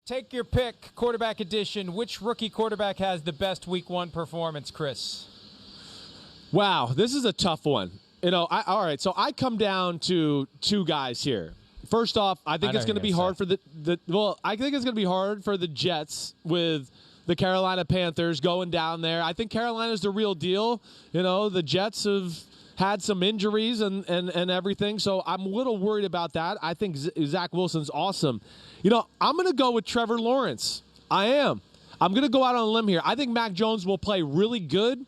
Take your pick, quarterback edition. Which rookie quarterback has the best week one performance, Chris? Wow, this is a tough one. All right, so I come down to two guys here. First off, I think it's going to be hard for I think it's going to be hard for the Jets with the Carolina Panthers going down there. I think Carolina's the real deal. The Jets have had some injuries and everything, so I'm a little worried about that. I think Zach Wilson's awesome. I'm going to go with Trevor Lawrence. I am. I'm going to go out on a limb here. I think Mac Jones will play really good.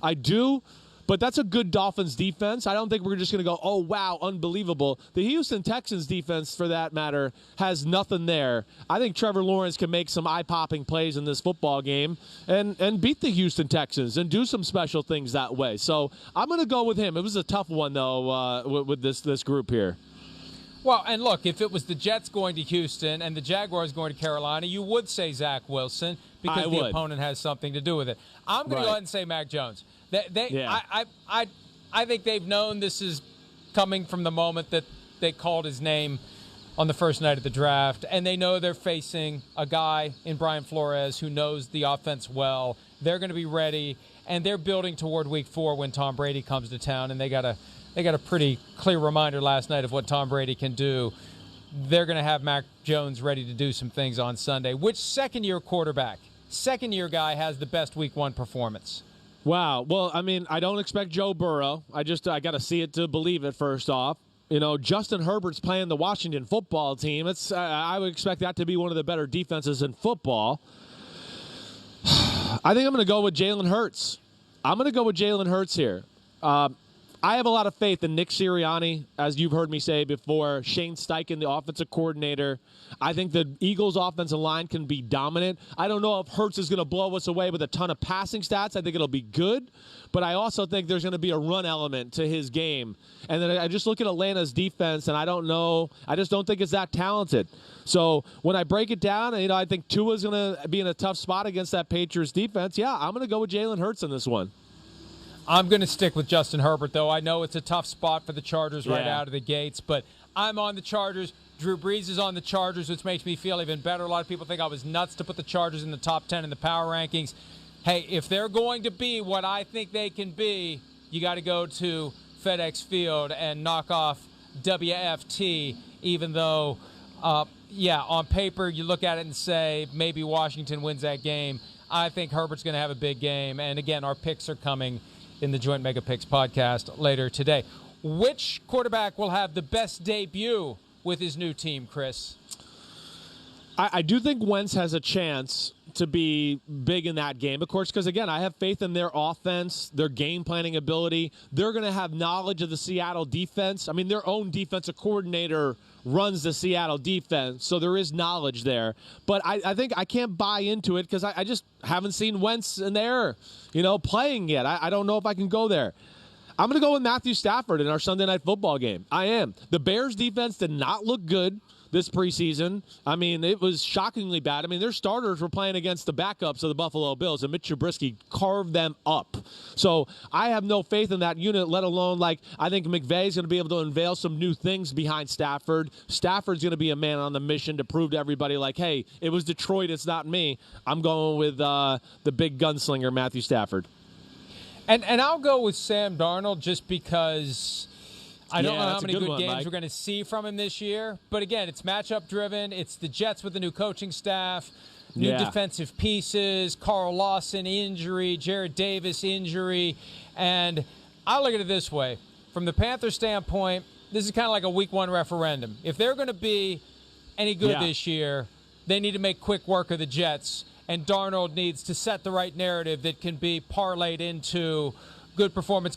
I do. But that's a good Dolphins defense. I don't think we're just going to go, oh, wow, unbelievable. The Houston Texans defense, for that matter, has nothing there. I think Trevor Lawrence can make some eye-popping plays in this football game and beat the Houston Texans and do some special things that way. So I'm going to go with him. It was a tough one, though, with this group here. Well, and look, if it was the Jets going to Houston and the Jaguars going to Carolina, you would say Zach Wilson because the opponent has something to do with it. I'm going to go ahead and say Mac Jones. I think they've known this is coming from the moment that they called his name on the first night of the draft, and they know they're facing a guy in Brian Flores who knows the offense well. They're going to be ready, and they're building toward Week 4 when Tom Brady comes to town, and they got a pretty clear reminder last night of what Tom Brady can do. They're going to have Mac Jones ready to do some things on Sunday. Which second-year guy has the best Week 1 performance? Wow. Well, I mean, I don't expect Joe Burrow. I got to see it to believe it, first off. Justin Herbert's playing the Washington football team. I would expect that to be one of the better defenses in football. I think I'm going to go with Jalen Hurts. Here. I have a lot of faith in Nick Sirianni, as you've heard me say before. Shane Steichen, the offensive coordinator. I think the Eagles' offensive line can be dominant. I don't know if Hurts is going to blow us away with a ton of passing stats. I think it'll be good. But I also think there's going to be a run element to his game. And then I just look at Atlanta's defense, and I don't know. I just don't think it's that talented. So when I break it down, I think Tua's going to be in a tough spot against that Patriots defense. Yeah, I'm going to go with Jalen Hurts in this one. I'm going to stick with Justin Herbert, though. I know it's a tough spot for the Chargers right out of the gates, but I'm on the Chargers. Drew Brees is on the Chargers, which makes me feel even better. A lot of people think I was nuts to put the Chargers in the top 10 in the power rankings. Hey, if they're going to be what I think they can be, you got to go to FedEx Field and knock off WFT, even though, on paper you look at it and say maybe Washington wins that game. I think Herbert's going to have a big game. And, again, our picks are coming in the Joint Mega Picks podcast later today. Which quarterback will have the best debut with his new team, Chris? I do think Wentz has a chance to be big in that game, of course, because, again, I have faith in their offense, their game planning ability. They're going to have knowledge of the Seattle defense. I mean, their own defensive coordinator runs the Seattle defense, so there is knowledge there. But I think I can't buy into it because I just haven't seen Wentz in there, playing yet. I don't know if I can go there. I'm going to go with Matthew Stafford in our Sunday Night Football game. I am. The Bears' defense did not look good this preseason. I mean, it was shockingly bad. I mean, their starters were playing against the backups of the Buffalo Bills, and Mitch Trubisky carved them up. So I have no faith in that unit, let alone, I think McVay's going to be able to unveil some new things behind Stafford. Stafford's going to be a man on the mission to prove to everybody, hey, it was Detroit, it's not me. I'm going with the big gunslinger, Matthew Stafford. And I'll go with Sam Darnold just because I don't know how many good games we're going to see from him this year. But, again, it's matchup driven. It's the Jets with the new coaching staff, new defensive pieces, Carl Lawson injury, Jared Davis injury. And I look at it this way. From the Panthers' standpoint, this is kind of like a Week 1 referendum. If they're going to be any good this year, they need to make quick work of the Jets. And Darnold needs to set the right narrative that can be parlayed into good performance,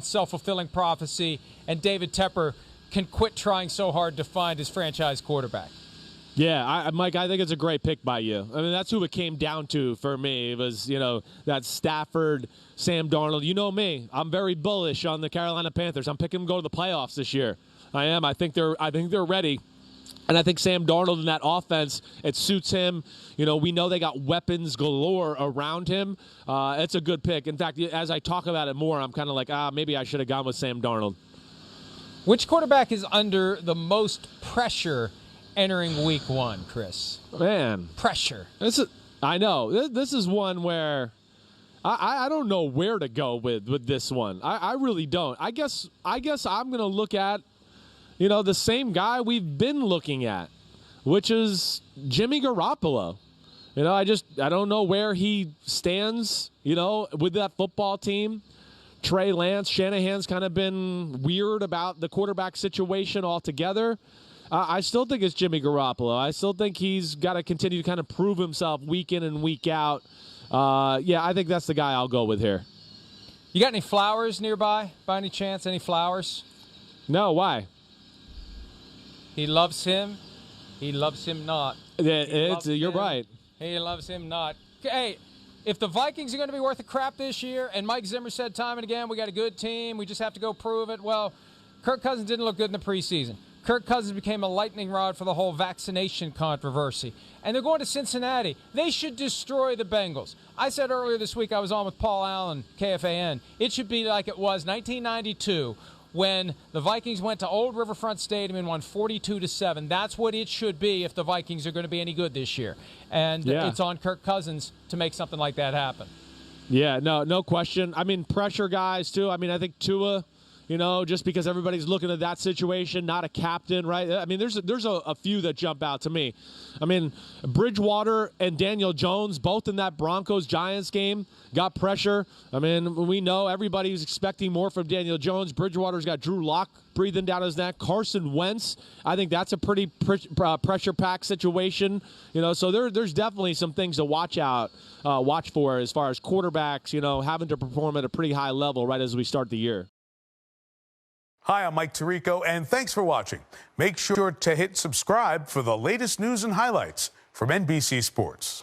self-fulfilling prophecy, and David Tepper can quit trying so hard to find his franchise quarterback. Yeah, Mike, I think it's a great pick by you. I mean, that's who it came down to for me. It was, that Stafford, Sam Darnold. You know me. I'm very bullish on the Carolina Panthers. I'm picking them to go to the playoffs this year. I am. I think they're ready. And I think Sam Darnold in that offense, it suits him. We know they got weapons galore around him. It's a good pick. In fact, as I talk about it more, I'm kind of like, maybe I should have gone with Sam Darnold. Which quarterback is under the most pressure entering week 1, Chris? Man. Pressure. I know. This is one where I don't know where to go with this one. I really don't. I guess I'm going to look at, the same guy we've been looking at, which is Jimmy Garoppolo. I don't know where he stands, with that football team. Trey Lance, Shanahan's kind of been weird about the quarterback situation altogether. I still think it's Jimmy Garoppolo. I still think he's got to continue to kind of prove himself week in and week out. I think that's the guy I'll go with here. You got any Flowers nearby, by any chance? Any Flowers? No, why? He loves him. He loves him not. You're right. He loves him not. Hey, if the Vikings are going to be worth a crap this year, and Mike Zimmer said time and again, we got a good team, we just have to go prove it. Well, Kirk Cousins didn't look good in the preseason. Kirk Cousins became a lightning rod for the whole vaccination controversy. And they're going to Cincinnati. They should destroy the Bengals. I said earlier this week, I was on with Paul Allen, KFAN. It should be like it was 1992 when the Vikings went to Old Riverfront Stadium and won 42-7. That's what it should be if the Vikings are going to be any good this year. And it's on Kirk Cousins to make something like that happen. Yeah, no question. I mean, pressure guys, too. I mean, I think Tua, just because everybody's looking at that situation, not a captain, right? I mean, there's a few that jump out to me. I mean, Bridgewater and Daniel Jones, both in that Broncos-Giants game, got pressure. I mean, we know everybody's expecting more from Daniel Jones. Bridgewater's got Drew Lock breathing down his neck. Carson Wentz, I think that's a pretty pressure-packed situation. So there's definitely some things to watch for as far as quarterbacks, having to perform at a pretty high level right as we start the year. Hi, I'm Mike Tirico, and thanks for watching. Make sure to hit subscribe for the latest news and highlights from NBC Sports.